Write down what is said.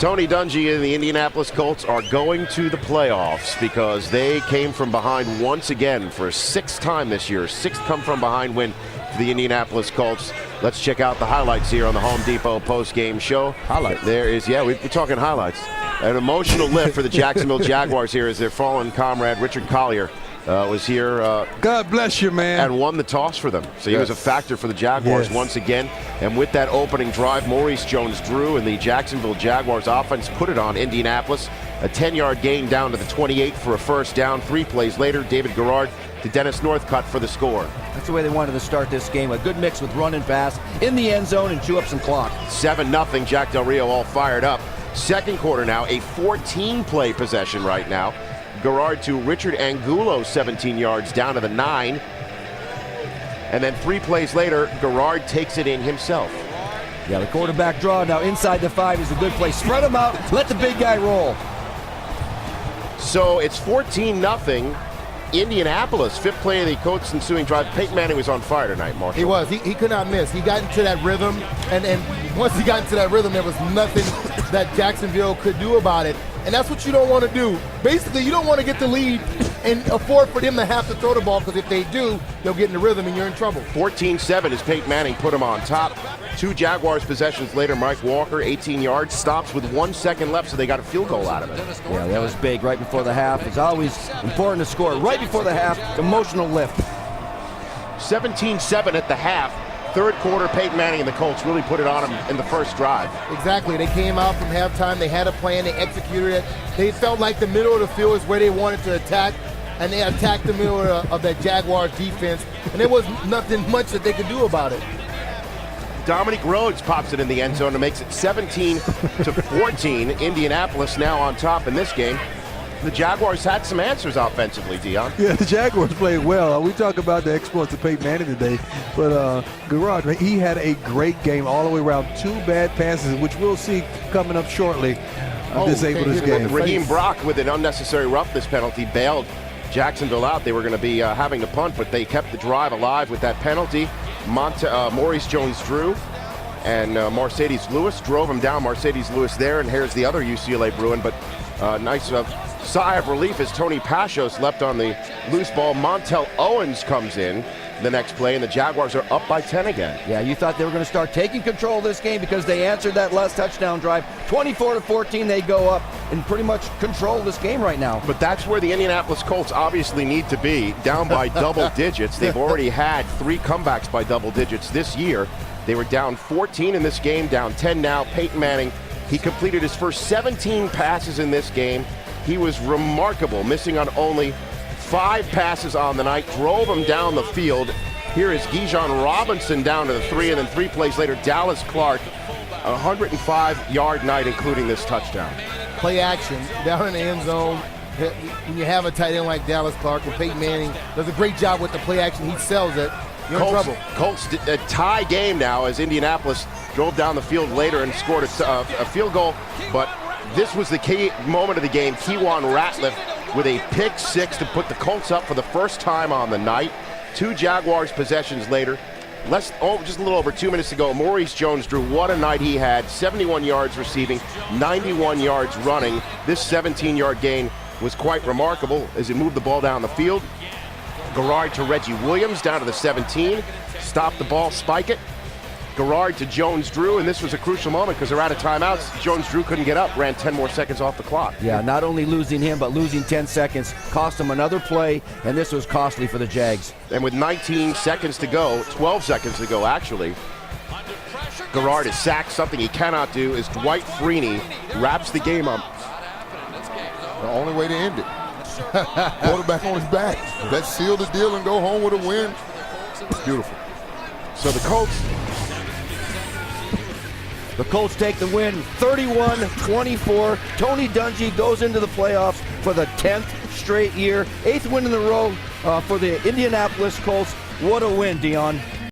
Tony Dungy and the Indianapolis Colts are going to the playoffs because they came from behind once again for a sixth time this year. Sixth come-from-behind win for the Indianapolis Colts. Let's check out the highlights here on the Home Depot post-game show. Highlights. There is, yeah, we're talking highlights. An emotional lift for the Jacksonville Jaguars here as their fallen comrade Richard Collier was here. God bless you, man. And won the toss for them. So he was a factor for the Jaguars once again. And with that opening drive, Maurice Jones-Drew and the Jacksonville Jaguars offense put it on Indianapolis. A 10-yard gain down to the 28 for a first down. 3 plays later, David Garrard to Dennis Northcutt for the score. That's the way they wanted to start this game. A good mix with run and pass in the end zone and chew up some clock. 7-0, Jack Del Rio all fired up. Second quarter now, a 14-play possession right now. Garrard to Richard Angulo, 17 yards down to the 9. And then 3 plays later, Garrard takes it in himself. Yeah, the quarterback draw now inside the 5 is a good play. Spread them out, let the big guy roll. So it's 14-0. Indianapolis, 5th play of the Colts' ensuing drive. Peyton Manning was on fire tonight, Marshall. He was. He could not miss. He got into that rhythm, and once he got into that rhythm, there was nothing that Jacksonville could do about it. And that's what you don't want to do. Basically, you don't want to get the lead and afford for them to have to throw the ball, because if they do, they'll get in the rhythm and you're in trouble. 14-7 as Peyton Manning put him on top. 2 Jaguars possessions later, Mike Walker, 18 yards, stops with 1 second left, so they got a field goal out of it. Yeah, that was big right before the half. It's always important to score right before the half. Emotional lift. 17-7 at the half. Third quarter, Peyton Manning and the Colts really put it on him in the first drive. Exactly. They came out from halftime. They had a plan. They executed it. They felt like the middle of the field is where they wanted to attack, and they attacked the middle of that Jaguars defense, and there was nothing much that they could do about it. Dominic Rhodes pops it in the end zone and makes it 17-14. Indianapolis now on top in this game. The Jaguars had some answers offensively, Dion. Yeah, the Jaguars played well. We talk about the exploits of Peyton Manning today, but Garrard, he had a great game all the way around. 2 bad passes, which we'll see coming up shortly, disabled this game. Raheem Brock with an unnecessary roughness penalty bailed Jacksonville out. They were going to be having to punt, but they kept the drive alive with that penalty. Maurice Jones-Drew and Mercedes Lewis drove him down. Mercedes Lewis there, and here's the other UCLA Bruin, but nice sigh of relief as Tony Pashos leapt on the loose ball. Montel Owens comes in the next play, and the Jaguars are up by 10 again. Yeah, you thought they were going to start taking control of this game because they answered that last touchdown drive. 24-14, they go up and pretty much control this game right now. But that's where the Indianapolis Colts obviously need to be, down by double digits. They've already had 3 comebacks by double digits this year. They were down 14 in this game, down 10 now. Peyton Manning, he completed his first 17 passes in this game. He was remarkable, missing on only 5 passes on the night, drove him down the field. Here is Gijon Robinson down to the 3, and then 3 plays later, Dallas Clark, a 105-yard night, including this touchdown. Play action down in the end zone. When you have a tight end like Dallas Clark, and Peyton Manning does a great job with the play action, he sells it. You're in trouble. Colts a tie game now as Indianapolis drove down the field later and scored a field goal, but this was the key moment of the game. Kewan Ratliff with a pick 6 to put the Colts up for the first time on the night. 2 Jaguars possessions later. Just a little over 2 minutes ago, Maurice Jones-Drew, what a night he had. 71 yards receiving, 91 yards running. This 17-yard gain was quite remarkable as he moved the ball down the field. Garrard to Reggie Williams down to the 17. Stop the ball, spike it. Garrard to Jones-Drew, and this was a crucial moment because they're out of timeouts. Jones-Drew couldn't get up, ran 10 more seconds off the clock. Yeah, not only losing him, but losing 10 seconds cost him another play, and this was costly for the Jags. And with 19 seconds to go, 12 seconds to go actually, Garrard is sacked. Something he cannot do is Dwight Freeney wraps the game up. The only way to end it. Quarterback on his back. Let's seal the deal and go home with a win. It's beautiful. So the Colts take the win, 31-24. Tony Dungy goes into the playoffs for the 10th straight year. 8th win in a row for the Indianapolis Colts. What a win, Dion.